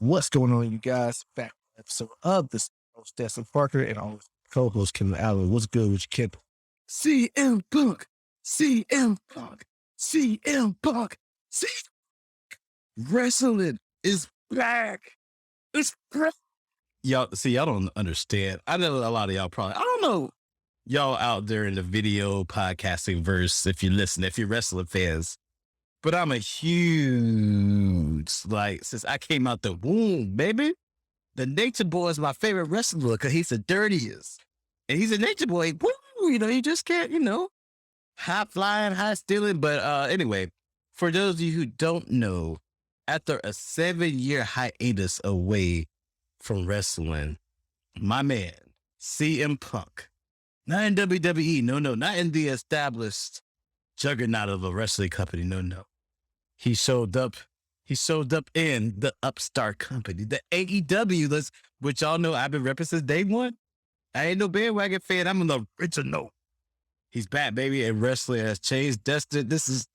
What's going on, you guys? Back with an episode of this host Destin Parker and our co-host Kendall Allen. What's good with you, Kendall? CM Punk, CM Punk, CM Punk, CM Wrestling is back. It's back. Y'all don't understand. I know a lot of y'all probably, I don't know, y'all out there in the video podcasting verse, if you listen, if you're wrestling fans, but I'm a huge, since I came out the womb, baby, the Nature Boy is my favorite wrestler because he's the dirtiest. And he's a Nature Boy. Woo, he just can't, high flying, high stealing. But anyway, for those of you who don't know, after a 7-year hiatus away from wrestling, my man, CM Punk, not in WWE, no, not in the established juggernaut of a wrestling company, no. He showed up in the upstart company, the AEW, which y'all know I've been repping since day one. I ain't no bandwagon fan, I'm an original. He's back, baby, and wrestling has changed. Destin, this is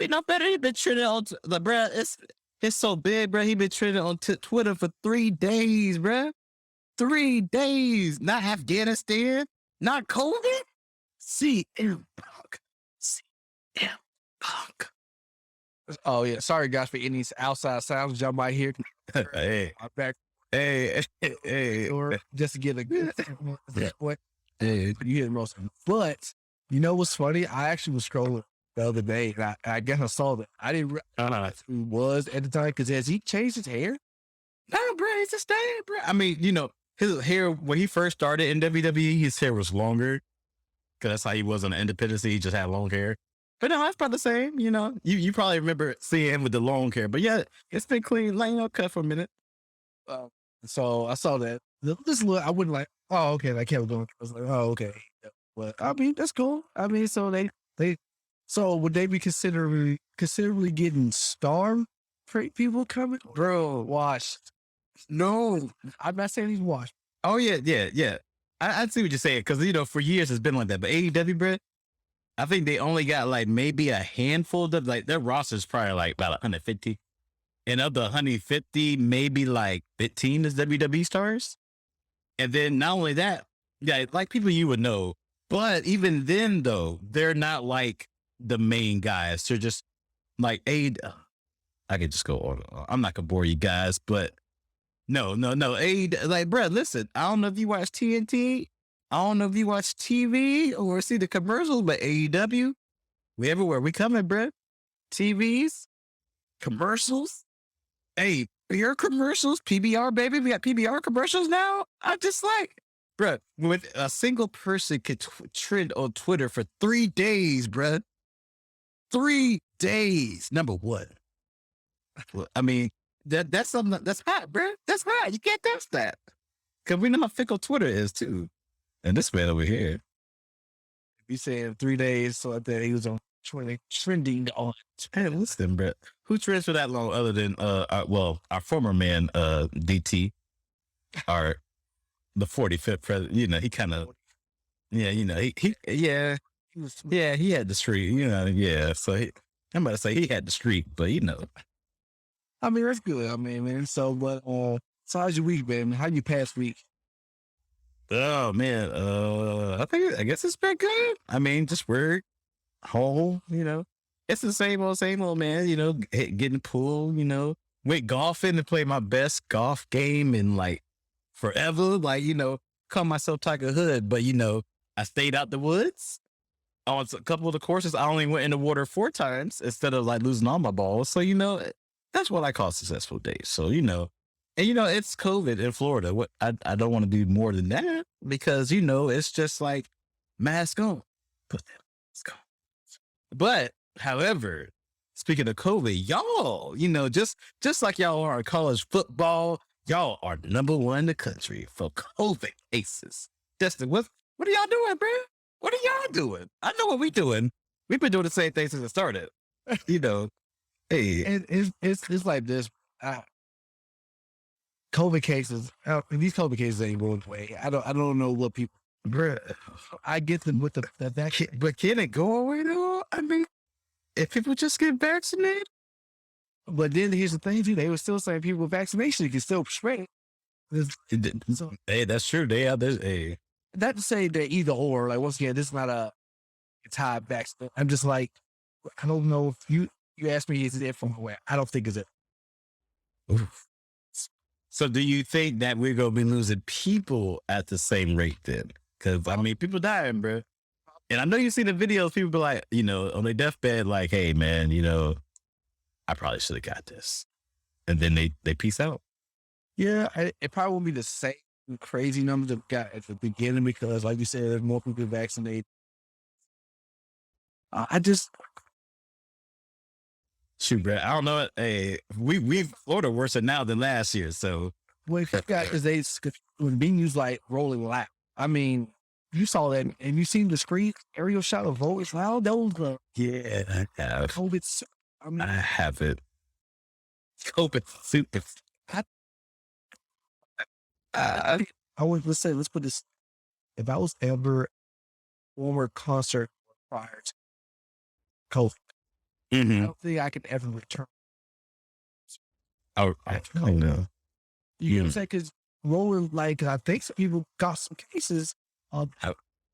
be no better. He been trending on, bruh, it's so big, bruh. He been trending on Twitter for 3 days, bruh. 3 days. Not Afghanistan, not COVID. CM Punk. CM Punk. Oh, yeah. Sorry, guys, for any outside sounds y'all might hear. Hey. I'm back. Hey. Or just to get a good what Hey. you hear most of them. But you know what's funny? I actually was scrolling the other day, and I guess I saw that. I didn't realize who he was at the time, because has he changed his hair? No, bro, it's a stand, bro. I mean, his hair, when he first started in WWE, his hair was longer, because that's how he was on the independence. He just had long hair. But no, that's probably the same, You probably remember seeing him with the long hair. But yeah, it's been clean, cut for a minute. So I saw that. This look, I wouldn't like, oh, okay, I kept going. I was like, oh, okay. But I mean, that's cool. I mean, so so would they be considerably getting star people coming? Bro, Washed. no. I'm not saying he's washed. Oh, yeah. I see what you're saying, because, for years it's been like that. But AEW, bro, I think they only got maybe a handful of, their roster's probably about 150. And of the 150, maybe 15 is WWE stars. And then not only that, yeah, people you would know. But even then, though, they're not the main guys. They're just I could just go on. I'm not going to bore you guys, but no. Brad, listen, I don't know if you watch TNT. I don't know if you watch TV or see the commercials, but AEW, we everywhere. We coming, Brad. TVs, commercials. Hey, beer commercials, PBR, baby. We got PBR commercials now. I'm just bruh, with a single person could trend on Twitter for 3 days, bruh. 3 days. Number one. Well, I mean, that's something that's hot, bruh. That's hot. You can't touch that. Because we know how fickle Twitter is, too. And this man over here. You saying 3 days, so I thought he was on trending on. Hey, listen, Brett. Who trends for that long other than our former man, DT, the 45th president? He kind of, he had the streak, So I'm about to say he had the streak, but I mean, that's good. I mean, man. So, but so how's your week, man? How you past week? Oh man, I guess it's been good. I mean, just work, home, It's the same old, man, getting pool, went golfing to play my best golf game in forever. Call myself Tiger Hood, but I stayed out the woods. On a couple of the courses, I only went in the water 4 times instead of losing all my balls. So, that's what I call successful days. So, and it's COVID in Florida. What I don't want to do more than that because, it's just mask on, put that mask on. But however, speaking of COVID, y'all, just like y'all are in college football, y'all are number 1 in the country for COVID cases. Destin, what are y'all doing, bro? What are y'all doing? I know what we doing. We've been doing the same thing since it started. Hey, it's like this. COVID cases. These COVID cases ain't going away. I don't know what people. Bruh, I get them with the vaccine, but can it go away though? I mean, if people just get vaccinated, But then here's the thing, too. They were still saying people with vaccination can still spread it. So, Hey, that's true. They out there. Hey, not to say that either or. Like, once again, this is not a tie vaccine. I'm just like, I don't know if you asked me, is it from where? I don't think it's it. oof. So do you think that we're gonna be losing people at the same rate then? Because I mean, people dying, bro. And I know you see the videos. People be like, on their deathbed, like, "Hey, man, I probably should have got this," and then they peace out. Yeah, it probably won't be the same crazy numbers that got at the beginning because, like you said, there's more people vaccinated. I just Shoot, bro. I don't know. Hey, we've Florida worse now than last year. So what you got is when being used like rolling loud. I mean, you saw that and you seen the screen aerial shot of rolling loud. That was yeah, I have. COVID. I mean, I have it. COVID super. I would let's put this. If I was ever former concert prior to COVID, I don't think I could ever return. Oh, I know. You know what I'm saying? Because rolling, like, I think some people got some cases.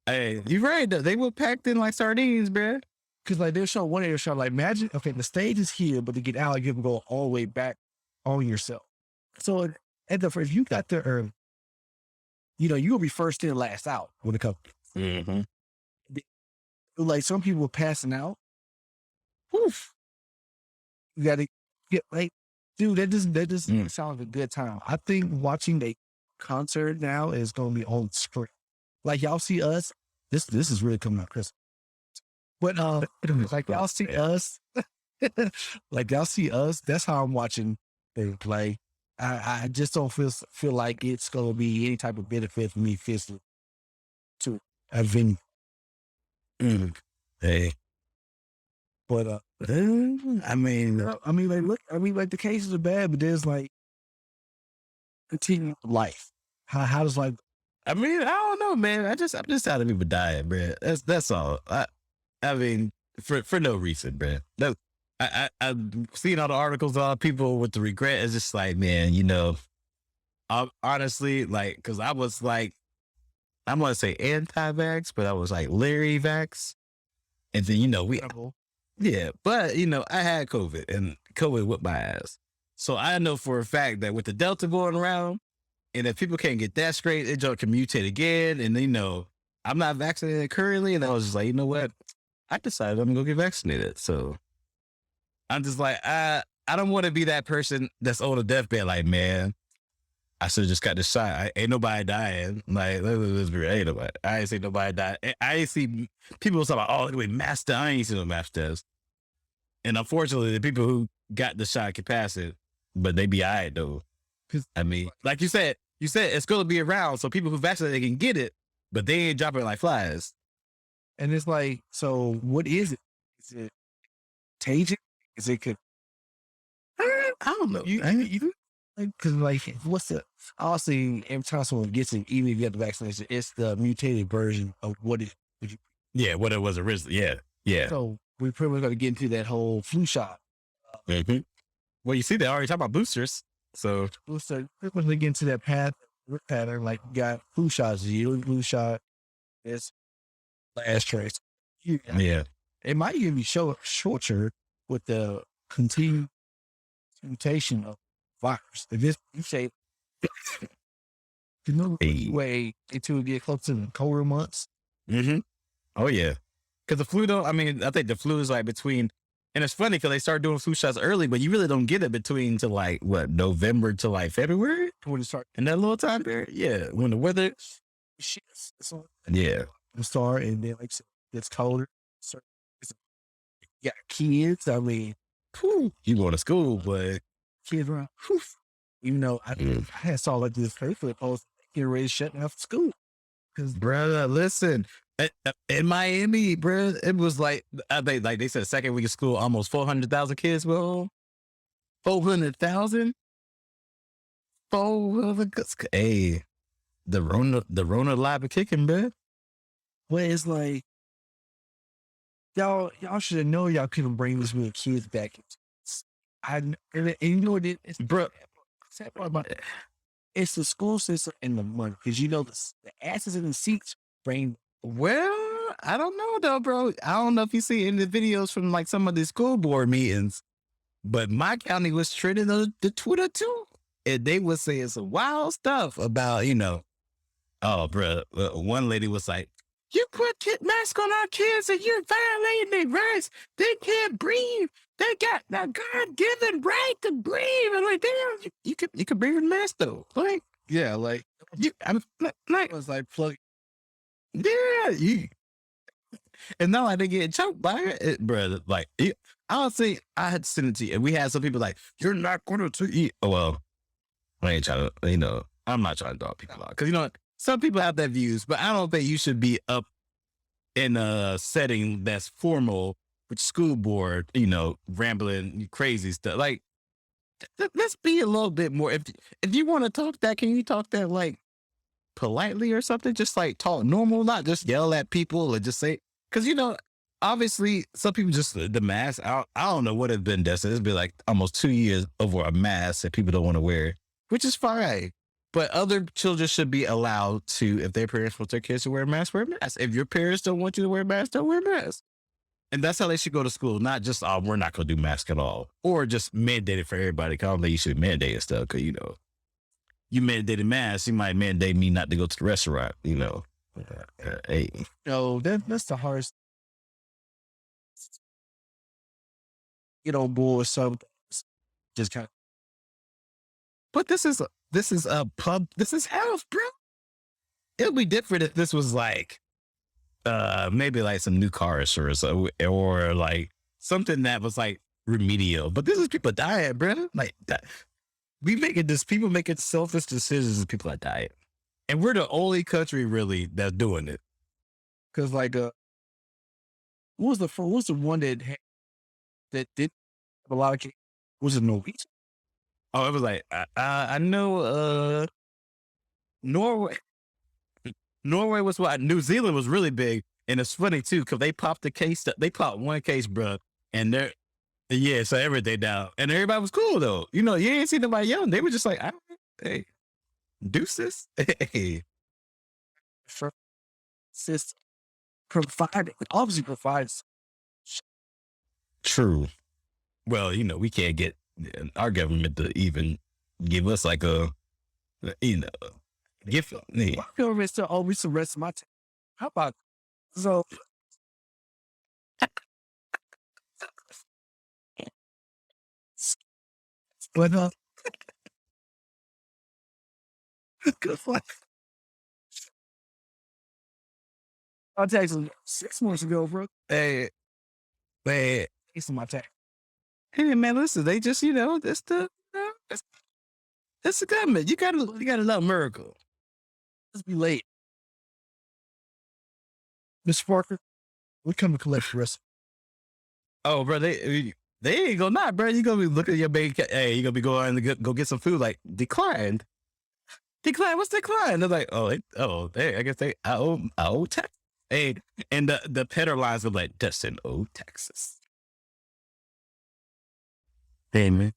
Hey, you're right. Though. They were packed in like sardines, bro. Because, like, they'll show one area shot, like, imagine, okay, the stage is here, but to get out, you have to go all the way back on yourself. So, if you got there early, you'll be first in, last out when it comes. Like, some people were passing out. Oof. You got to get, like, dude, that doesn't sound like a good time. I think watching a concert now is going to be on screen. Like, y'all see us. This is really coming out, Chris. But like y'all see us, like y'all see us. That's how I'm watching them play. I just don't feel like it's going to be any type of benefit for me physically to a venue. Hey. But I mean, like the cases are bad, but there's like continuing life. How does life? I mean, I don't know, man. I'm just tired of people dying, bro. That's all. I mean, for no reason, bro. I've seen all the articles, all the people with the regret. It's just like, man, I'm honestly, like, because I was like, I'm gonna say anti-vax, but I was like Larry vax, and then yeah, but I had COVID and COVID whipped my ass. So I know for a fact that with the Delta going around, and if people can't get that straight, it can mutate again. And I'm not vaccinated currently, and I was just like, you know what? I decided I'm gonna go get vaccinated. So I'm just like, I don't want to be that person that's on a deathbed. Like, man, I should have just got the shot. Ain't nobody dying. Like, let's be real. Ain't nobody. I ain't see nobody die. I ain't see people talking about, oh, anyway, mass death. I ain't see no mass deaths. And unfortunately, the people who got the shot can pass it, but they be all right though. I mean, like you said it's going to be around, so people who vaccinated can get it, but they ain't dropping like flies. And it's like, so what is it? Is it contagion? Is it I don't know. Because like, what's the? Obviously, every time someone gets it, even if you have the vaccination, it's the mutated version of what it. Yeah, what it was originally. Yeah. So we pretty much got to get into that whole flu shot. Well, you see, they already talk about boosters. So pretty much they get into that pattern. Like, you got flu shots, yearly flu shot. It's last trace. Yeah. It might even be shorter with the continued mutation of virus. If it's, you say, way until we get close to the colder months. Oh, yeah. Because the flu, though, I mean, I think the flu is like between, and it's funny because they start doing flu shots early, but you really don't get it between to like, November to like February? When it start in that little time period? Yeah. When the weather shifts. Yeah. It start, and then like it's colder. So you got kids. I mean, you going to school, but kids around. Even though I had saw like this Facebook post getting ready to shut down for school. Because, brother, listen, in Miami, bro, it was like, I think, like they said, second week of school, almost 400,000 kids were home. 400,000? 400,000. Hey, the Rona live and kicking, bro. Well, it's like, y'all should have known y'all couldn't bring this many kids back. and you know what it is, bro. sad part about it, it's the school system and the money, because you know the asses in the seats bring. Well, I don't know though, bro. I don't know if you see in the videos from like some of the school board meetings, but my county was trending on the Twitter too, and they was saying some wild stuff about oh, bro. One lady was like, "You put masks on our kids, and you're violating their rights. They can't breathe. They got the God-given right to breathe." And like, damn, you can breathe in mask though. Like, Yeah, like I'm like, it was like plug. yeah, and not like they get choked by it, bro. Like, I'll say I had to send it to you, and we had some people like, "You're not going to eat." Oh, well, I ain't trying to, I'm not trying to dog people out because some people have their views, but I don't think you should be up in a setting that's formal with school board, rambling crazy stuff. Like, let's be a little bit more. If you want to talk that, can you talk that like politely or something? Just like talk normal, not just yell at people or just say, because obviously some people just the mask. I don't know what it's been, Destin. It's been like almost 2 years over a mask that people don't want to wear, which is fine. But other children should be allowed to, if their parents want their kids to wear a mask, wear a mask. If your parents don't want you to wear a mask, don't wear a mask. And that's how they should go to school, not just, oh, we're not going to do mask at all. Or just mandate it for everybody. Because I don't think you should mandate stuff because, you mandated masks, you might mandate me not to go to the restaurant, Hey. No, that's the hardest. Get on board with something. Just kind of. But this is health, bro. It'll be different if this was like, maybe like some new cars or like something that was like remedial. But this is people dying, bro. Like that. People making selfish decisions and people are dying. And we're the only country really that's doing it. Because like what was the one that did have a lot of cases? Was it Norwegian? Oh, it was like I know Norway. Norway was what New Zealand was really big, and it's funny too because they popped they popped one case, bro, and so everything down, and everybody was cool though. You ain't see nobody yelling. They were just like, hey, deuces, hey. System obviously provides. True. Well, we can't get our government to even give us like a, gift. My government still always the rest of my time. How about so? But good luck. I'll tell you 6 months ago, bro. Hey, It's my tax. hey, man, listen, they just, it's the government. You gotta love miracle. Let's be late. Mr. Parker, we come to collect the rest. Oh, bro, they ain't gonna not, bro. You gonna be looking at your bank. Hey, you gonna be going to go get some food. Like declined. What's declined? They're like, hey, I guess I owe tax. Hey, and the peddler lines are like, Destin owe taxes. Hey, man.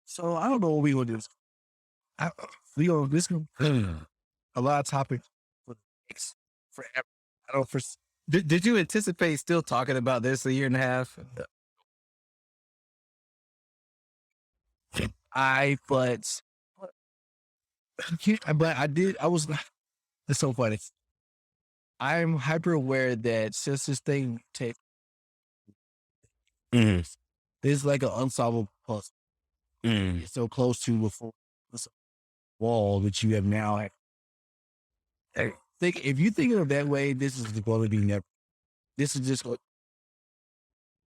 So I don't know what we gonna do. This a lot of topics for forever. I don't. Did you anticipate still talking about this a year and a half? But I did. I was. It's so funny. I'm hyper aware that since this thing takes, there's like an unsolvable puzzle. It's so close to before this wall that you have now. If you think of it that way, this is going to be never. This is just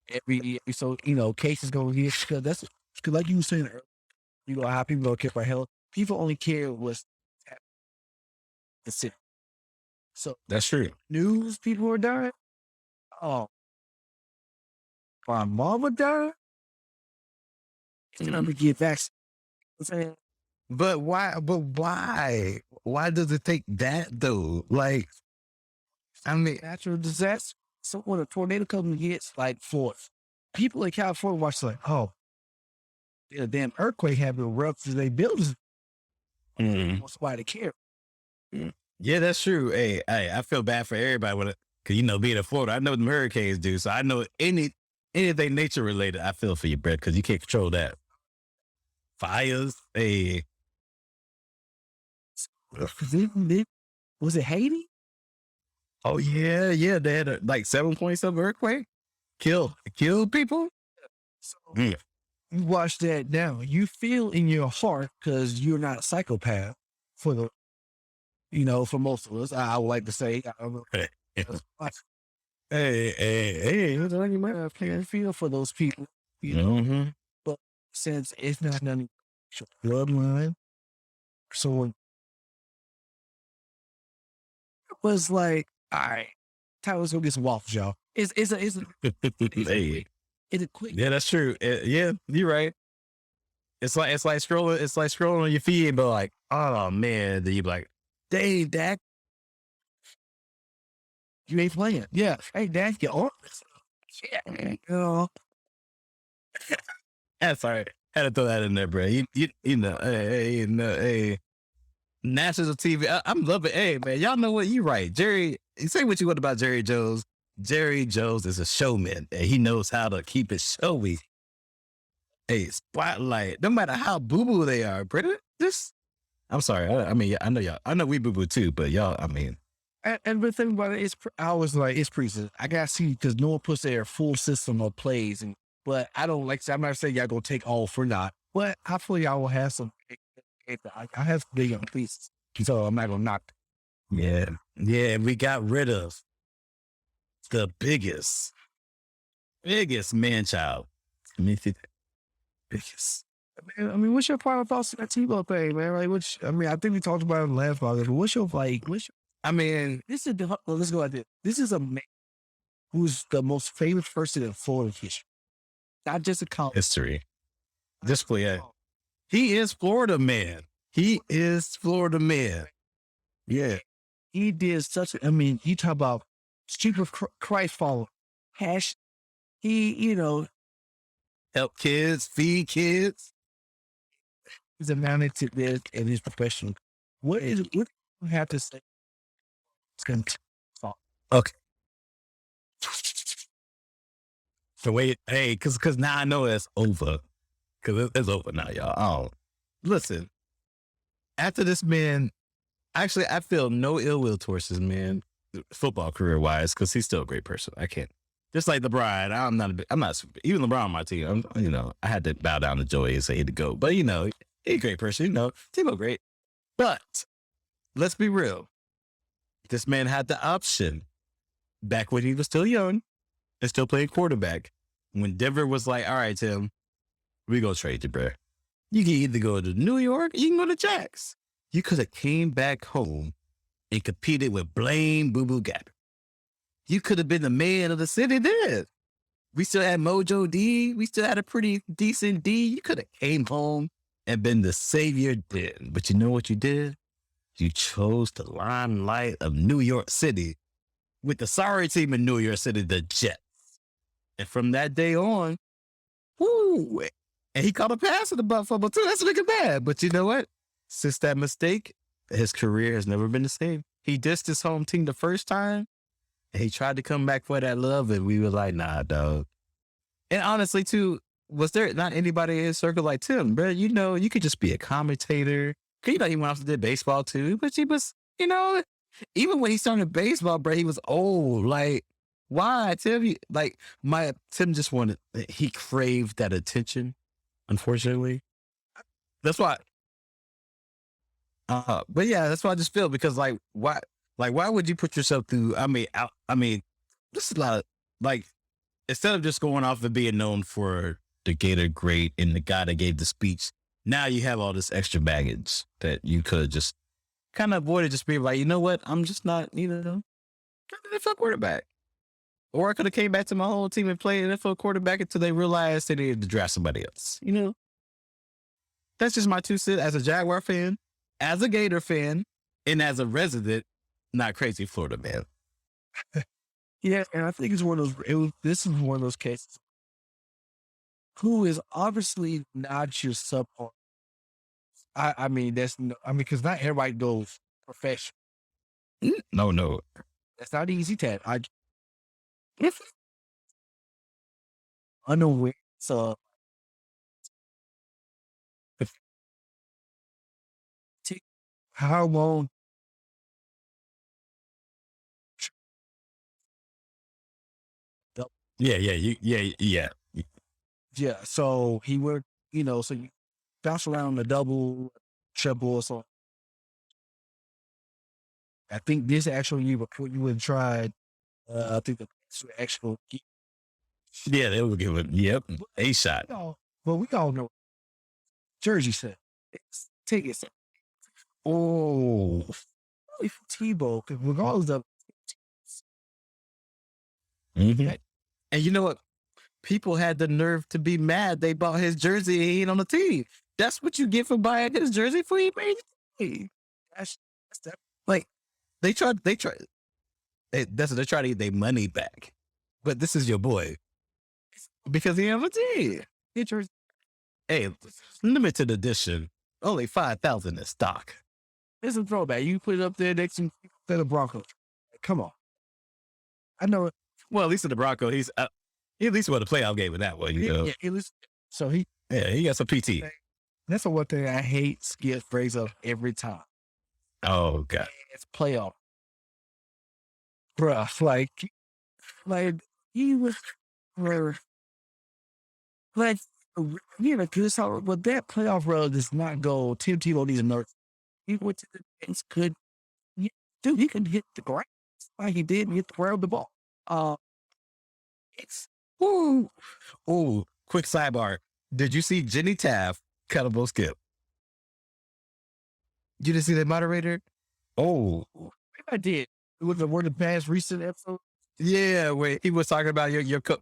every so cases going to get because like you were saying earlier, how people don't care for health. People only care what's happening. That's it. So that's true. News people are dying. Oh, my mama died. It's gonna get vaccinated. But why? Why does it take that though? Like, I mean, natural disaster. So when a tornado comes and hits like Florida, people in California watch like, oh, a damn earthquake happened, ruptured their buildings. What's why they care? Yeah, that's true. Hey, I feel bad for everybody with it. Cause being in Florida, I know what the hurricanes do. So I know anything nature related, I feel for you, Brett, because you can't control that. Fires, hey. Was it Haiti? Oh yeah. They had like 7 points of earthquake. Killed people. So you watch that now. You feel in your heart because you're not a psychopath for for most of us. I would like to say. I don't know. Hey. You might have feel for those people. But since it's not none of your bloodline, so it was like, all right, Tyler's gonna get some waffles, y'all. It's Hey. It's a quick. Yeah, that's true. Yeah, you're right. It's like scrolling. It's like scrolling on your feed, but like, oh man, then you be like, dang, Dak, you ain't playing. Yeah, hey, Dak, get on. Yeah, that's all right. Had to throw that in there, bro. You know, hey, national TV. I'm loving. Hey, man, y'all know what? You right, Jerry. Say what you want about Jerry Jones. Jerry Jones is a showman, and he knows how to keep it showy. Hey, spotlight. No matter how boo boo they are, bro. I'm sorry. I mean, I know y'all. I know we boo boo too, but y'all. I mean, and the thing about it is, I was like, it's preseason. I gotta see because no one puts their full system of plays, but I don't like. I'm not saying y'all gonna take all for not, but hopefully y'all will have some. I have some big young pieces, so I'm not gonna knock. Yeah. We got rid of the biggest man child. Biggest. I mean, what's your final thoughts on that Tebow thing, man? Like, I think we talked about it in the last podcast. But what's your I mean, this is let's go like this. This is a man who's the most famous person in Florida history, not just a college history. Just play. He is Florida man. Yeah, he did such. You talk about stupid Christ follower. He, help kids, feed kids. He's amounted to this in his professional. What do you have to say? Okay. So wait, hey, cause now I know it's over. Cause it's over now, y'all. Listen. After this man, actually, I feel no ill will towards this man, football career wise, because he's still a great person. I can't. Just like LeBron, I'm not even LeBron on my team. I had to bow down to Joey and say he to go, but he's a great person. Tebow great, but let's be real. This man had the option back when he was still young and still playing quarterback. When Denver was like, all right, Tim, we gonna trade you, bro. You can either go to New York or you can go to Jacks. You could have came back home and competed with Blaine Boo Boo Gap. You could have been the man of the city then. We still had Mojo D. We still had a pretty decent D. You could have came home and been the savior then. But you know what you did? You chose the limelight of New York City with the sorry team in New York City, the Jets. And from that day on, whoo, and he caught a pass in the butt fumble too. That's looking bad. But you know what? Since that mistake, his career has never been the same. He dissed his home team the first time, and he tried to come back for that love, and we were like, nah, dog. And honestly, too, was there not anybody in his circle like Tim, bro? You could just be a commentator. He went off to do baseball too, but he was, even when he started baseball, bro, he was old. Like, why, Tim? Tim just he craved that attention, unfortunately. That's why. But yeah, that's why I just feel, because why would you put yourself through? I mean, this is a lot of, instead of just going off and being known for the Gator great and the guy that gave the speech, now you have all this extra baggage that you could just kind of avoided, just being like, you know what? I'm just not, NFL quarterback. Or I could have came back to my whole team and played NFL quarterback until they realized they needed to draft somebody else. That's just my 2 cents as a Jaguar fan, as a Gator fan, and as a resident, not crazy Florida man. Yeah, and I think it's one of those. This is one of those cases. who is obviously not your subpar. I mean, because not everybody goes professional. No. That's not easy, Ted. If unaware, so if, how long? Yeah. Yeah, so he would, so you bounce around the double, triple, so I think this actual year before you would have tried, I think the actual, Yeah, they would give it, a shot. but we all know Jersey said, take it. Oh, If Tebow, because regardless of, and you know what? People had the nerve to be mad they bought his jersey and he ain't on the team. That's what you get for buying his jersey for he made the team. that's that. Like they try to get their money back. But this is your boy. Because he ain't on the team. His jersey. Hey, limited edition. Only 5,000 in stock. It's a throwback. You put it up there next to the Broncos. Come on. I know it. Well, at least in the Broncos, he at least won a playoff game with that one. Yeah, at least, so he got some PT. That's the one thing I hate Skip brings up every time. Oh, God. It's playoff. Bruh, like he was like he had a good solid, but that playoff run does not go. Tim Tebow needs a nurse. He went to the bench, dude, he can hit the ground like he did and hit the ground the ball. It's quick sidebar. Did you see Jenny Taft cut a Skip? You didn't see that moderator? Oh, I did. It was the past recent episode. Yeah, where he was talking about your coach.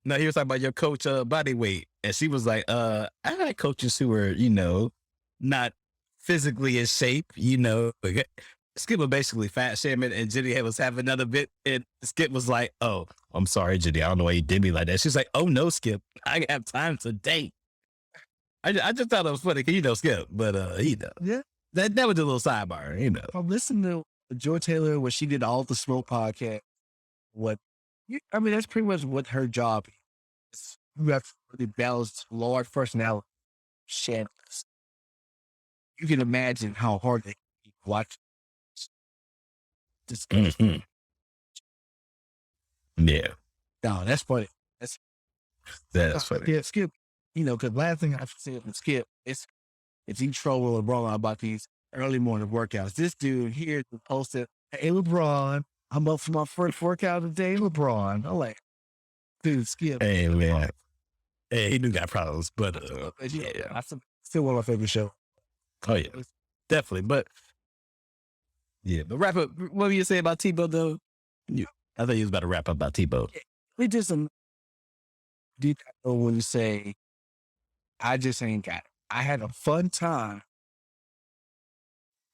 No, he was talking about your coach body weight. And she was like, I had coaches who were, not physically in shape, Skip was basically fat shaming, and Jenny was having another bit, and Skip was like, "Oh, I'm sorry, Jenny. I don't know why you did me like that." She's like, "Oh no, Skip. I have time to date." I just thought it was funny, cause Skip, but Yeah, that was a little sidebar, I'm listening to Joy Taylor when she did all the smoke podcast. That's pretty much what her job is. You have to really balance large personality. Shit, you can imagine how hard they watch. Yeah. No, that's funny. That's funny. Yeah, Skip. Because last thing I've seen from Skip is he trolling LeBron about these early morning workouts. This dude here posted, "Hey LeBron, I'm up for my first workout today, LeBron." I'm like, dude, Skip. Hey man. Hey, he do got problems, but yeah, that's still one of my favorite shows. Oh yeah, definitely. But wrap up. What were you saying about Tebow though? I thought you was about to wrap up about Tebow. We did some detail when you say, "I just ain't got it." I had a fun time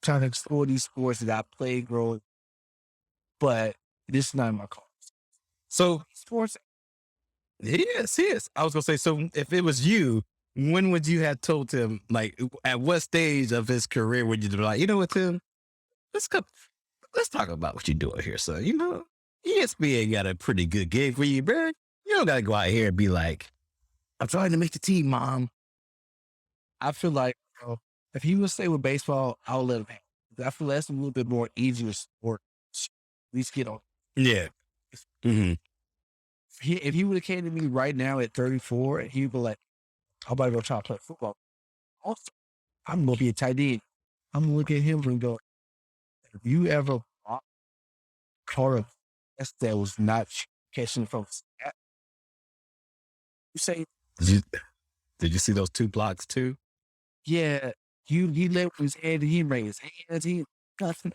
trying to explore these sports that I played growing, but this is not my call. So sports. Yes. I was gonna say. So if it was you, when would you have told him? Like, at what stage of his career would you be like, you know what, Tim? Let's talk about what you're doing here, son. ESPN got a pretty good gig for you, bro. You don't gotta go out here and be like, I'm trying to make the team, Mom. I feel like if he would stay with baseball, I'll let him have. I feel that's a little bit more easier sport. At least get on. Yeah. Mm-hmm. If he would have came to me right now at 34, and he'd be like, "I'm about to go try to play football." Also, I'm gonna be a tight end. I'm gonna look at him and go, "If you ever caught a pass that was not catching from snap, you say." Did you see those 2 blocks too? Yeah, he led with his hand and he raised his hands. He nothing.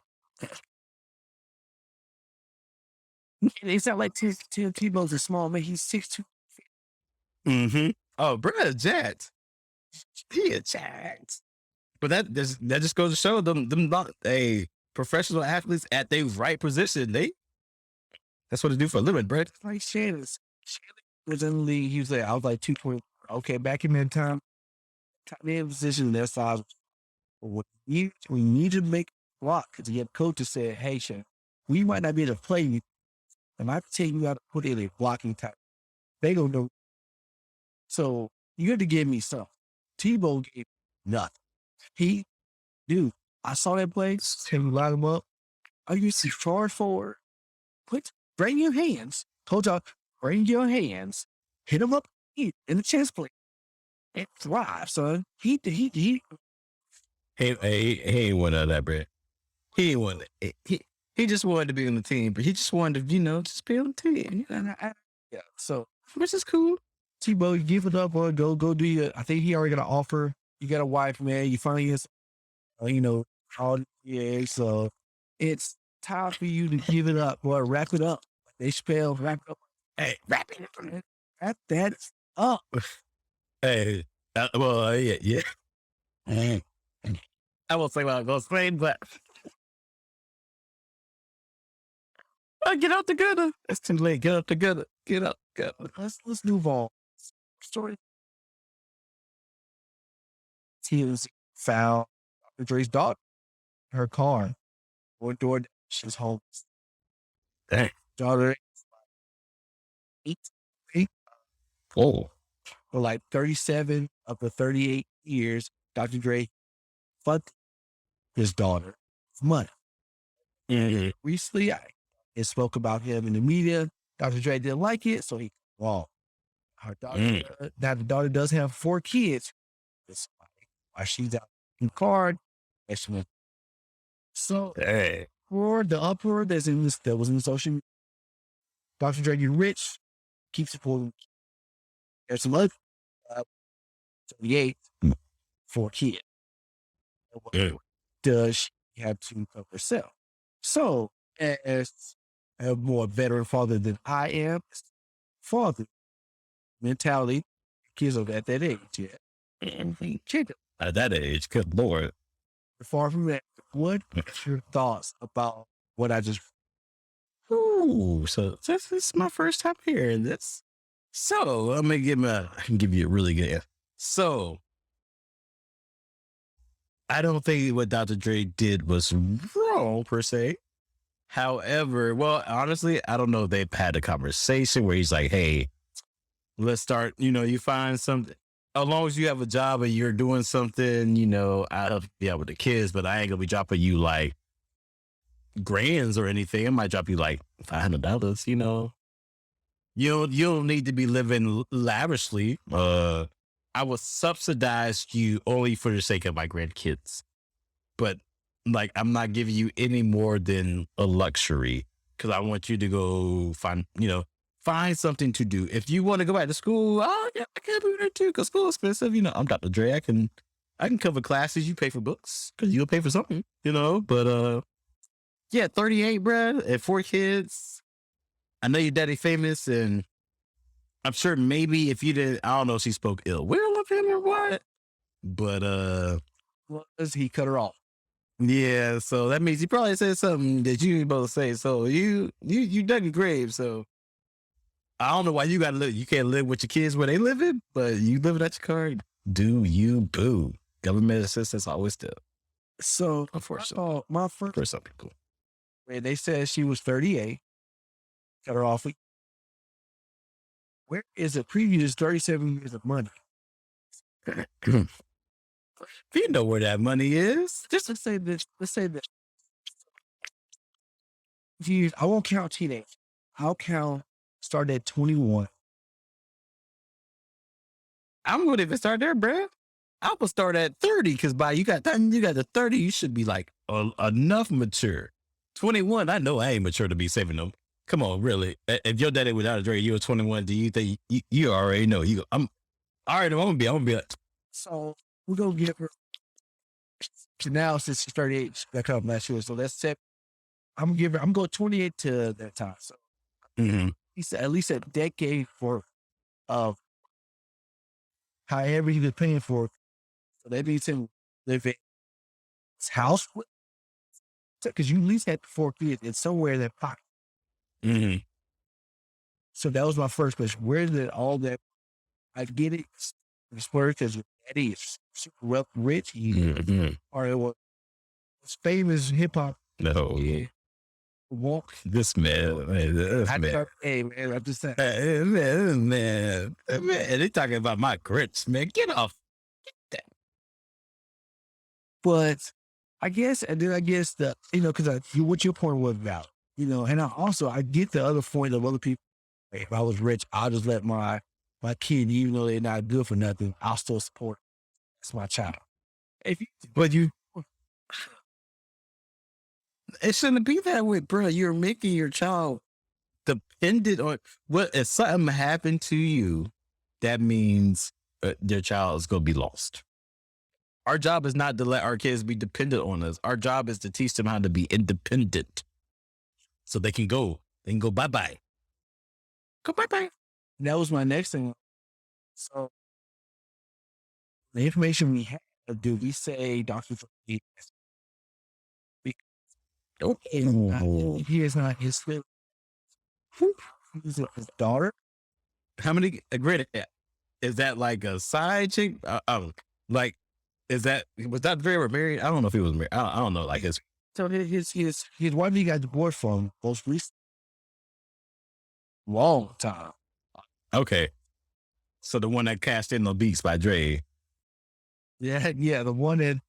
It's not like Tim Tebow's a small man. He's 6'2". Mm-hmm. Oh, bro, jacked. He is jacked. But that just goes to show them professional athletes at their right position. That's what they do for a living, bro. Like Shannon was in the league. He was like, I was like 2.0. Okay, back in that time, tight end position, their size. We need to make a block because he had coaches said, hey, Shan, we might not be able to play you, and I have to tell you how to put in a blocking type. They don't know. So you had to give me something. Tebow gave nothing. Dude, I saw that play. Him line him up. I used to charge forward. Bring your hands. Told y'all, bring your hands. Hit him up in the chest plate. And thrive, son. He ain't one of that, bro. He ain't one. He just wanted to be on the team, but he just wanted to, just be on the team. Yeah. So, which is cool. Tebow, you give it up, boy. Go do your. I think he already got an offer. You got a wife, man. You finally, all so it's time for you to give it up, boy. Wrap it up. They spell wrap it up. Hey, wrap it up. Wrap that up. Hey, yeah. I won't say what I'm going to say, but get out the gutter. It's too late. Get out the gutter. Get out the gutter. Let's move on. Story. TMZ found Dr. Dre's daughter, her car, or door. She's homeless. Dang. Daughter, 8. Oh. For like 37 of the 38 years, Dr. Dre funded his daughter with money. Mm-hmm. Recently, I spoke about him in the media. Dr. Dre didn't like it, so he her daughter. Now the daughter does have 4 kids. That's why she's out in the card. So for the uproar that was in social media, Dr. Dre get rich, keeps supporting. There's some other 38 4 kids. Does she have to cover herself? So as a more veteran father than I am, father mentality, kids are at that age yet. At that age, good Lord. Far from that, what are your thoughts about what I just? Ooh, so this is my first time hearing this. So I can give you a really good answer. So I don't think what Dr. Dre did was wrong per se. However, well, honestly, I don't know if they've had a conversation where he's like, hey, let's start, you find something. As long as you have a job and you're doing something, I'll be out with the kids, but I ain't gonna be dropping you like grands or anything. I might drop you like $500, You don't need to be living lavishly. I will subsidize you only for the sake of my grandkids. But like, I'm not giving you any more than a luxury because I want you to go find something to do. If you want to go back to school, I can do that too because school is expensive. I'm Dr. Dre. I can cover classes. You pay for books because you'll pay for something, But 38, bruh, and 4 kids. I know your daddy famous, and I'm sure maybe if you didn't, I don't know if she spoke ill will of him or what, but he cut her off. Yeah, so that means he probably said something that you ain't supposed to say. So you dug your grave. So I don't know why you gotta live. You can't live with your kids where they living, but you living at your car. Do you boo? Government assistance always still. So unfortunately, for some people, when they said she was 38, cut her off. Where is the previous 37 years of money? You know where that money is. Just let's say this. Years. I won't count teenage. I'll count start at 21. I'm going to even start there, bruh. I will start at 30 because by you got the 30, you should be like enough mature. 21, I know I ain't mature to be saving them. Come on, really. If your daddy without a Dre, you were 21, do you think you already know? I'm gonna be like. So we're gonna give her. So now since she's 38, she's back up last year. So let's say I'm going 28 to that time. So he said at least a decade for however he was paying for it. So that means him living his house because you at least had 4 kids. It's somewhere in that pocket. So that was my first question. Where did all that? I get it. It's where because your daddy is super rich. Or it was famous hip hop. No, yeah. Walk. This man. Hey man, I'm just saying. Man, they talking about my grits, man. Get off. Get that. But I guess, and then I guess because what your point was about, and I get the other point of other people. If I was rich, I'll just let my kid, even though they're not good for nothing, I'll still support. That's my child. It shouldn't be that way, bro. You're making your child dependent on what if something happened to you, that means their child is going to be lost. Our job is not to let our kids be dependent on us. Our job is to teach them how to be independent so they can go bye-bye. Go bye-bye. That was my next thing. So the information we have, do we say Dr. Dre? He is not his spirit. He's his daughter. How many? Great. Is that like a side chick? Like, was that Dre ever married? I don't know if he was married. I don't know. Like his. So his wife he got divorced from most recent. Long time. Okay. So the one that cashed in the Beats by Dre. Yeah, the one that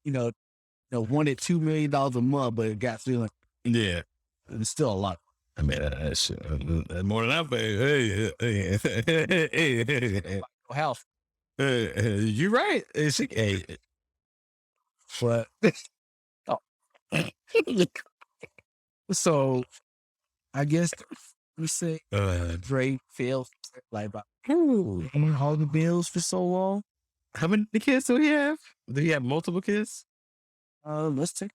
wanted $2 million a month, but it got still. Yeah, it's still a lot. I mean, that's more than I pay. Hey. House. You're right. But so I guess we say Dre failed like about all the bills for so long. How many kids do he have? Do he have multiple kids? Let's take.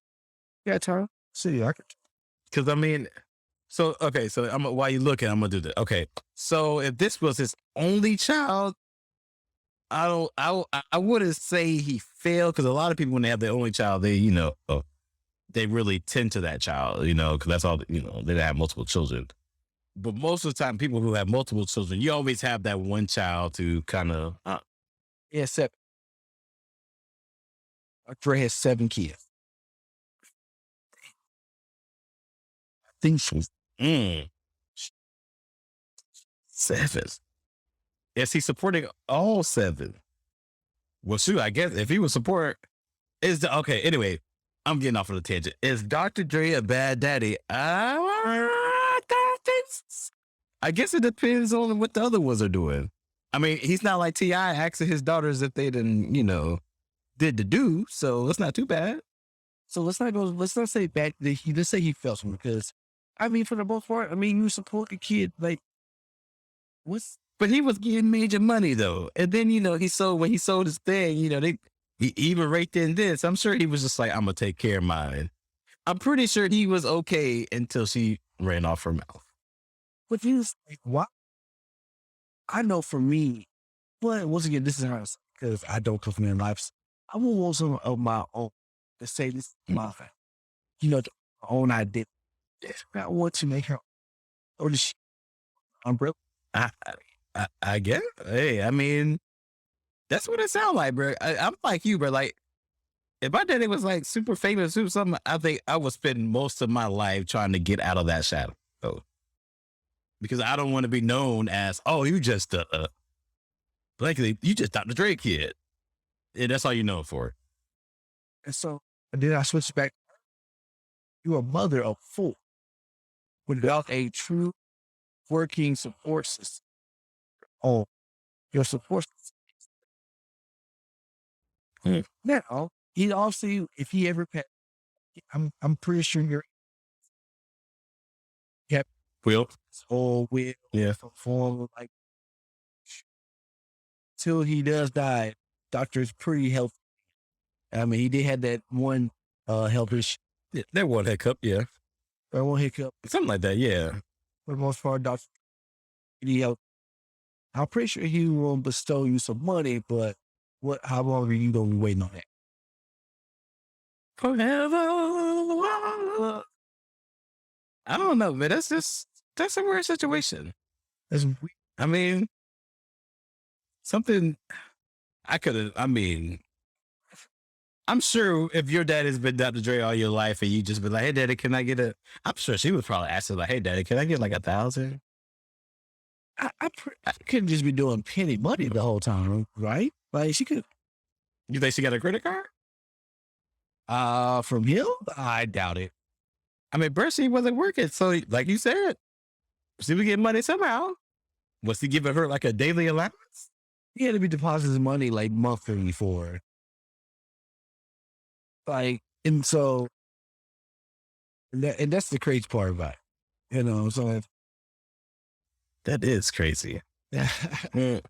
Yeah, Tara. See, I could. Because I mean, so while you looking, I'm gonna do that. Okay, so if this was his only child, I wouldn't say he failed, because a lot of people, when they have their only child, they really tend to that child, because that's all, they don't have multiple children. But most of the time, people who have multiple children, you always have that one child to kind of. Yeah, 7. Dre has 7 kids. I think she's 7. Is he supporting all 7? Well, shoot, I guess if he was support, okay. Anyway, I'm getting off on a tangent. Is Dr. Dre a bad daddy? I guess it depends on what the other ones are doing. I mean, he's not like T.I. asking his daughters if they didn't, did the do. So it's not too bad. So let's not say bad. Let's say he felt something, because, I mean, for the most part, you support the kid. Like, but he was getting major money though. And then, when he sold his thing, he even right then this, I'm sure he was just like, I'm going to take care of mine. I'm pretty sure he was okay until she ran off her mouth. But he was like, what? I know for me, but once again, this is how, because I don't come from their lives. I will want some of my own to say this is my own identity. I want to make her or the umbrella. I guess. Hey, I mean, that's what it sounds like, bro. I'm like you, bro. Like, if my daddy was like super famous or something, I think I would spend most of my life trying to get out of that shadow. Because I don't want to be known as, oh, you just blankly, you just Dr. Dre kid. And that's all you know for. And then I switched back. You're a mother of 4 without a true working support system. Oh, your support system. Now, he also, if he ever passed, I'm pretty sure you're. Will. Yeah. Perform like till he does die. Doctor is pretty healthy. I mean, he did have that one health issue. Yeah, that one hiccup, yeah. That one hiccup. Something like that, yeah. For the most part, Doctor, I'm pretty sure he will bestow you some money, but how long are you gonna be waiting on that? Forever. I don't know, man. That's a weird situation. That's weird. I mean, something I could have. I mean, I'm sure if your dad has been Dr. Dre all your life and you just been like, "Hey, daddy, can I get a?" I'm sure she was probably asking like, "Hey, daddy, can I get like 1,000?" I couldn't just be doing penny money the whole time, right? Like she could. You think she got a credit card? From him, I doubt it. I mean, Bercy wasn't working, so like you said, she was getting money somehow. Was he giving her like a daily allowance? He had to be depositing money like monthly for her. Like, and so, and that's the crazy part about it, you know. So, That is crazy. mm.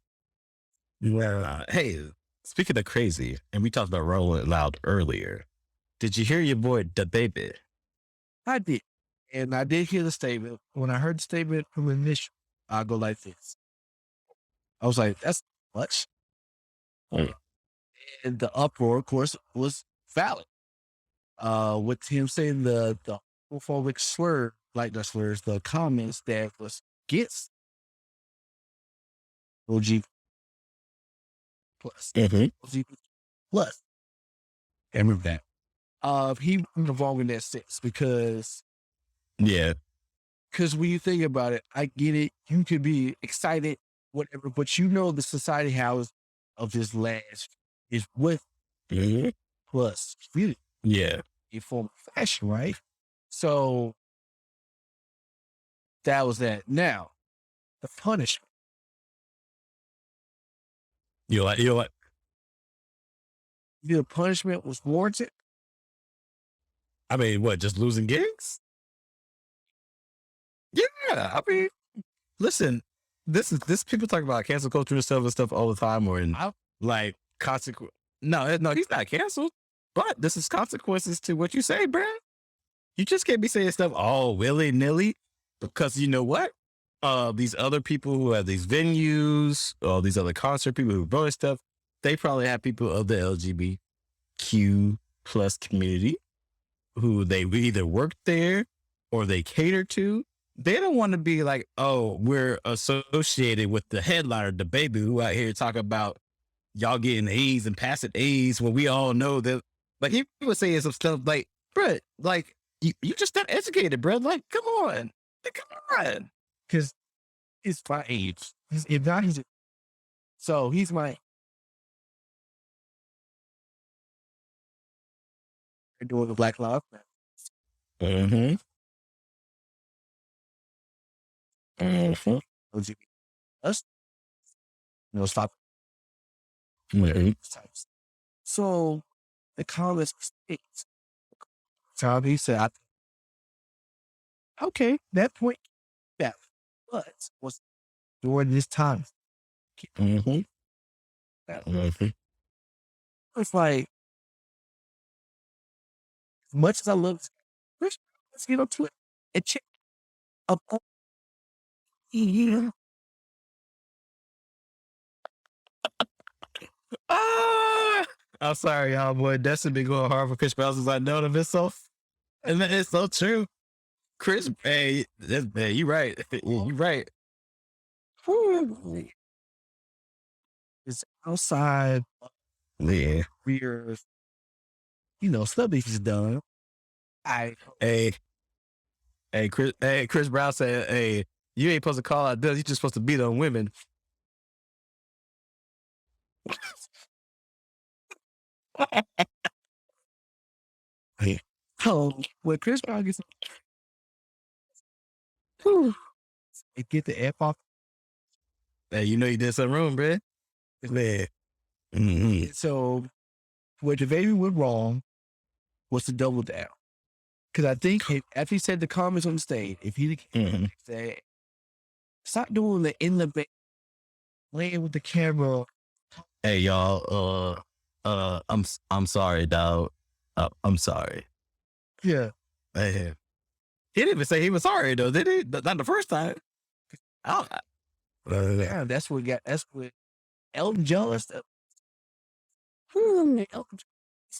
Well, hey, speaking of crazy, and we talked about Rolling Loud earlier. Did you hear your boy the baby? I did, and I did hear the statement. When I heard the statement from initial, I go like this. I was like, "That's much," Mm. and the uproar, of course, was valid. With him saying the homophobic slur, like the slurs, the comments that was against OG plus, OG plus. I remember that. He went wrong in that sense because Yeah. when you think about it, I get it. You could be excited, whatever, but you know the society house of this last is with plus really Yeah. a form of fashion, right? So that was that. Now the punishment. You know what? The punishment was warranted. I mean, what? Just losing gigs? Yeah. I mean, listen, this people talk about cancel culture and stuff all the time, or in like consequence. No, he's not canceled, but this is consequences to what you say, bruh. You just can't be saying stuff all willy nilly because you know what? These other people who have these venues, all these other concert people who run stuff, they probably have people of the LGBTQ plus community who they either work there or they cater to. They don't want to be like, oh, we're associated with the headliner, the baby who out here talking about y'all getting A's and passing A's when we all know that. Like he was saying some stuff like, bruh, like you just not educated, bruh. Like, come on. Like, come on. Because it's my age. If not, so he's my. They're doing the Black Lives Matter. Mm-hmm. Mm-hmm. LGBT us, stop Mm-hmm. types. So the comments states. So he said, okay, that point, that but was during this time. Mm-hmm. Mm-hmm. It's like, as much as I love Chris, let's get up to it. And check up. Yeah. I'm sorry, y'all, boy. Destin been going hard for Chris Brown since I know him. It's so, and it's so true. Chris, hey, you right. You right. It's outside Yeah. careers, stuff that he's done. Hey, Chris Brown said, hey, you ain't supposed to call out bills. You're just supposed to beat on women. So when Chris Brown gets, get the F off. Hey, you know you did something wrong, bruh. Man. Mm-hmm. So where the baby went wrong was to double down. Because I think after he said the comments on the stage, if he said, stop doing the in the back, playing with the camera. Hey, y'all. I'm sorry, dog. I'm sorry. Yeah. Hey. He didn't even say he was sorry though, did he? Not the first time. Yeah, that's what Elton John stuff. Elton John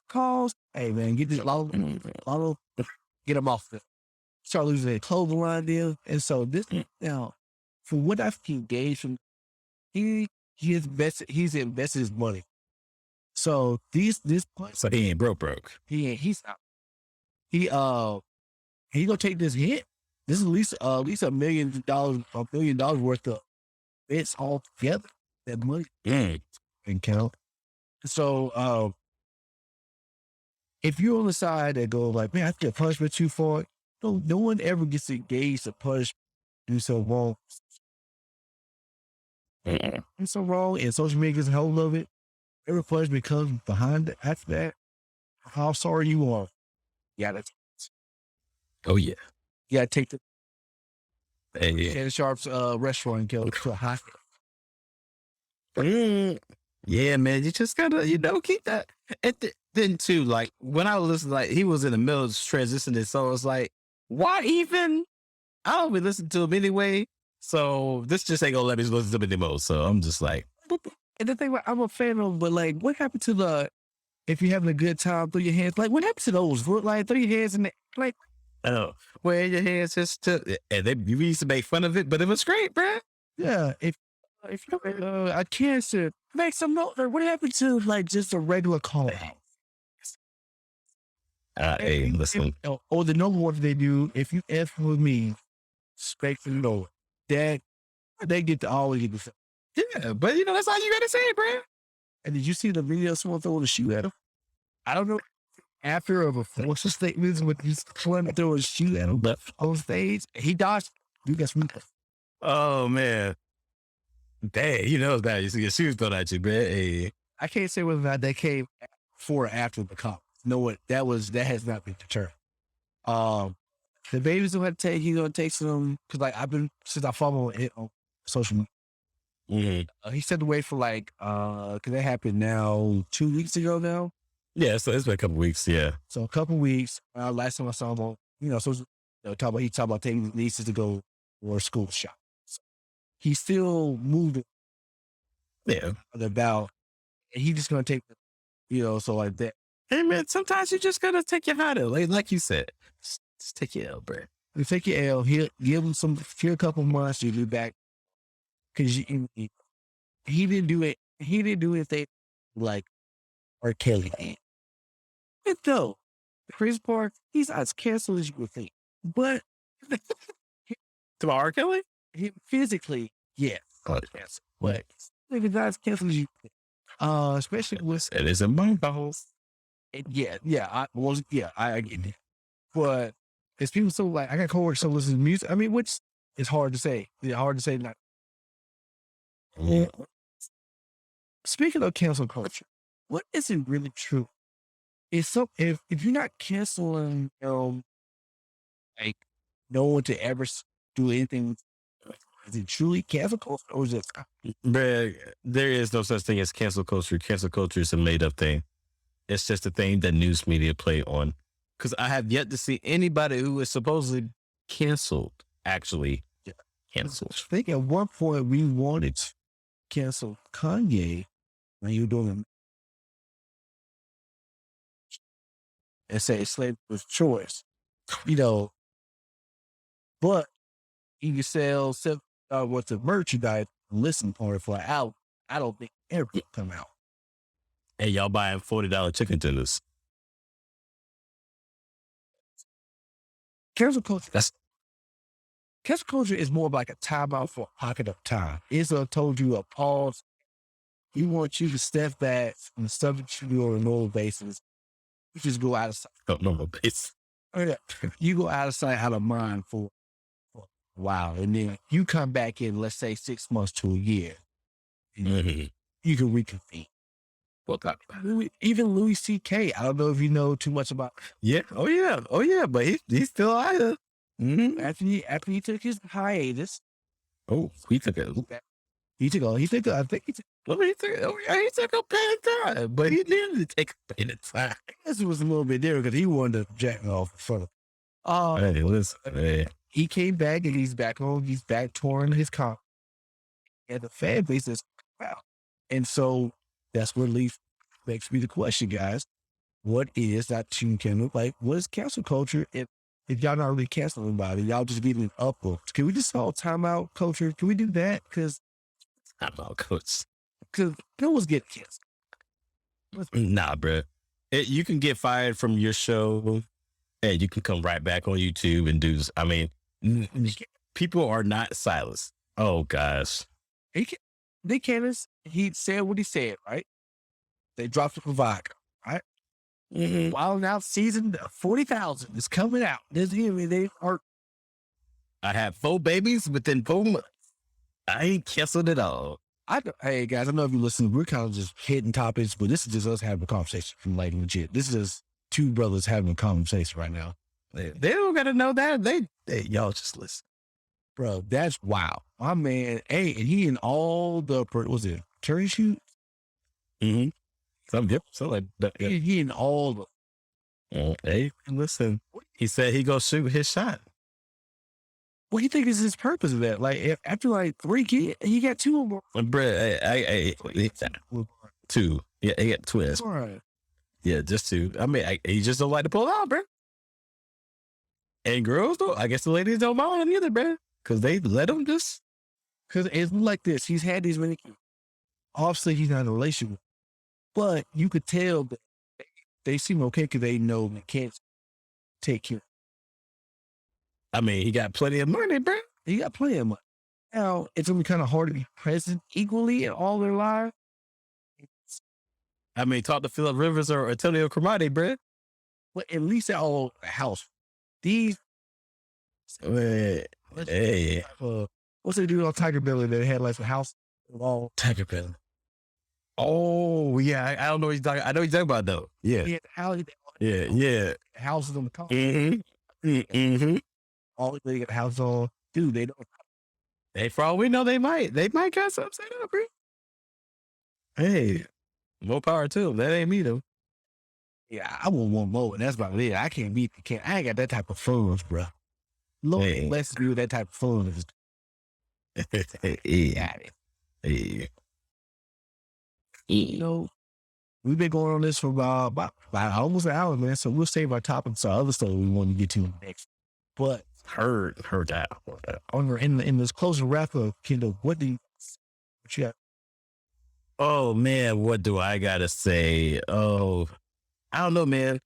calls. Hey man, get this Lotto, get him off the start losing their clothing line deal. And so this now from what I've engaged from, he's invested his money. So this punch, So he ain't broke. he's not. He gonna take this hit. This is at least $1 million worth of bets all together. That money can count. So if you're on the side that go like, man, I think a punishment too far, no one ever gets engaged to punish do so wrong. It's so wrong, and social media gets a hold of it. Every punishment comes behind it. After that, how sorry you are. Yeah, that's. Oh yeah. You gotta take the Hey, Shannon Sharp's restaurant and go to a hospital. yeah, man. You just gotta, keep that. And then too, like when I was listening, like he was in the middle of transitioning, so it's like, why even? I don't be listening to him anyway. So this just ain't gonna let me listen to him anymore. So I'm just like, And the thing, like, I'm a fan of, but like, what happened to the? If you're having a good time, throw your hands. Like, what happened to those? Like, throw your hands in the like. oh, where your hands just to, and we used to make fun of it, but it was great, bruh. Yeah, if you a cancer, make some note. What happened to like just a regular call out? Hey, listen. Or the number one they do, if you F with me, expect to know that they get to always get the same. Yeah, but that's all you gotta say, bruh. And did you see the video of someone throwing a shoe at him? I don't know. After or before the statements with this someone throw a shoe at him, but on stage, he dodged. You guess me. Oh man. Dang, it's bad. You see your shoes thrown at you, bruh. Hey. I can't say whether or not that came before or after the cop. No, what that has not been determined. The baby's gonna take. He's gonna take some because like I've been since I follow it on social media. Mm-hmm. He stepped away for like because that happened now 2 weeks ago now. Yeah, so it's been a couple weeks. Yeah. So a couple weeks. Last time I saw him on so he talked about taking his nieces to go for a school shop. So he's still moving. Yeah. About and he's just gonna take so like that. Hey man, sometimes you just gotta take your hot L, like you said. Just take your L, bro. You take your L. He'll give him a couple months. You'll be back because he didn't do it. He didn't do anything like R. Kelly did. But though Chris Park, he's as canceled as you would think. But To R. Kelly? he physically, yeah, canceled. But he's not as canceled as you think. Especially with it is in my balls. I get that. But it's people so like I got coworkers so listen to music. I mean, which is hard to say. It's hard to say not. Yeah. Speaking of cancel culture, what isn't really true is if you're not canceling like no one to ever do anything, is it truly cancel culture or is it? Bruh, there is no such thing as cancel culture. Cancel culture is a made up thing. It's just a thing that news media play on. Because I have yet to see anybody who is supposedly canceled actually canceled. I think at one point we wanted to cancel Kanye when you were doing and say slave was choice, but you can sell what's the merchandise listen for an album. I don't think ever come out. Hey, y'all buying $40 chicken tenders. Cancel culture. Cancel culture is more like a timeout for a pocket of time. It's told you a pause. He wants you to step back from the stuff that you do on a normal basis. You just go out of sight. Normal basis. Oh, yeah. You go out of sight, out of mind for a while. And then you come back in, let's say 6 months to a year. And you can reconvene. Well, even Louis C.K., I don't know if you know too much about. Yeah. Oh, yeah. But he's still out here. Mm-hmm. After he took his hiatus. Oh, he took it. He took a pain of time, but he needed to take a pain of time. This was a little bit different because he wanted to jack off in front of. Hey, listen. Hey. He came back and he's back home. He's back touring his comp. And the fan base is wow. And so that's what makes me the question, guys. What is that Team Kendall like? What is cancel culture if if y'all not really canceling anybody, y'all just beating up. Can we just all timeout culture? Can we do that? Because I'm out, coach. no one's getting canceled. Nah, bro. You can get fired from your show, and you can come right back on YouTube and do. I mean, people are not silenced. Oh gosh. Nick Candace, he said what he said, right? They dropped the provider, right? Mm-hmm. Wild Out season 40,000 is coming out. They are. I had 4 babies within 4 months. I ain't canceled at all. Hey guys, I know if you listen, we're kind of just hitting topics, but this is just us having a conversation from like legit. This is just 2 brothers having a conversation right now. They don't gotta know that. They y'all just listen. Bro, that's wow. My man, hey, and he in all the, was it Curry shoot? Mm-hmm. Something like that. Yeah. He in all the. Hey, listen. He said he go shoot his shot. What do you think is his purpose of that? Like after like 3 kids, he got 2 or more. Bruh, 2. Yeah, he got twins. Right. Yeah, just 2. I mean, he just don't like to pull out, bro. And girls though, I guess the ladies don't mind either, bro, because they let him just. Because it's like this. He's had these many kids. Obviously, he's not in a relationship, but you could tell that they seem okay because they know they can't take care. I mean, he got plenty of money, bro. He got plenty of money. Now, it's going to be kind of hard to be present equally in all their lives. I mean, talk to Phillip Rivers or Antonio Cromartie, bro. But at least they're all a house. These. Hey. What's they do on Tiger Belly that had like a house? All Tiger Belly. Oh, yeah. I don't know what he's talking. I know what he's talking about, though. Yeah. Yeah. Houses on the car. Mm-hmm. All they got houses on. Dude, they don't. Hey, for all we know, they might got something set up, bro. Hey, more power to them. That ain't me, though. Yeah, I want one more, and that's about it. I can't beat the can. I ain't got that type of funds, bro. Lord bless me with that type of funds. Yeah. You know, we've been going on this for about almost an hour, man. So we'll save our topics to other stuff we want to get to next. But heard that. In this closing wrap up, Kendall, what you got? Oh man, what do I gotta say? Oh, I don't know, man.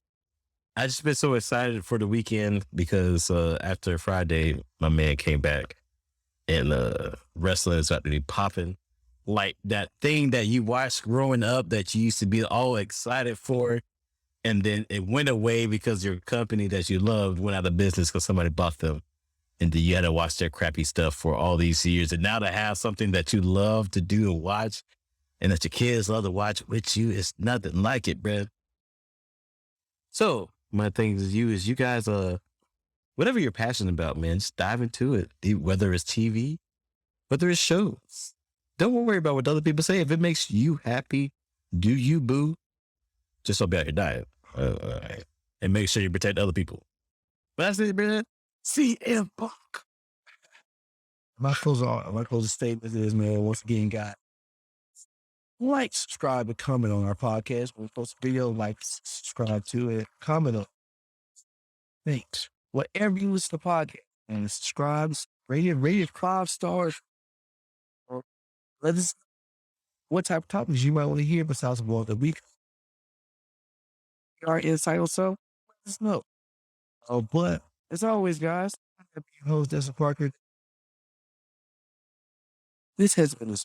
I just been so excited for the weekend because after Friday, my man came back and wrestling is about to be popping. Like that thing that you watched growing up that you used to be all excited for, and then it went away because your company that you loved went out of business because somebody bought them. And then you had to watch their crappy stuff for all these years. And now to have something that you love to do and watch and that your kids love to watch with you, it's nothing like it, bro. So my thing is you guys, whatever you're passionate about, man, just dive into it. Whether it's TV, whether it's shows. Don't worry about what other people say. If it makes you happy, do you, boo? Just don't be out here dying. And make sure you protect other people. But that's it, man. CM Punk. My closing statement is, man, once again, guys, like, subscribe, and comment on our podcast. When we post a video, like, subscribe to it, comment on it. Thanks. Whatever you listen to the podcast, and subscribe, rate it 5 stars. Or let us know what type of topics you might want to hear besides one that we our insight or so. Let us know. But as always, guys, I'm your host, Destin Parker. This has been a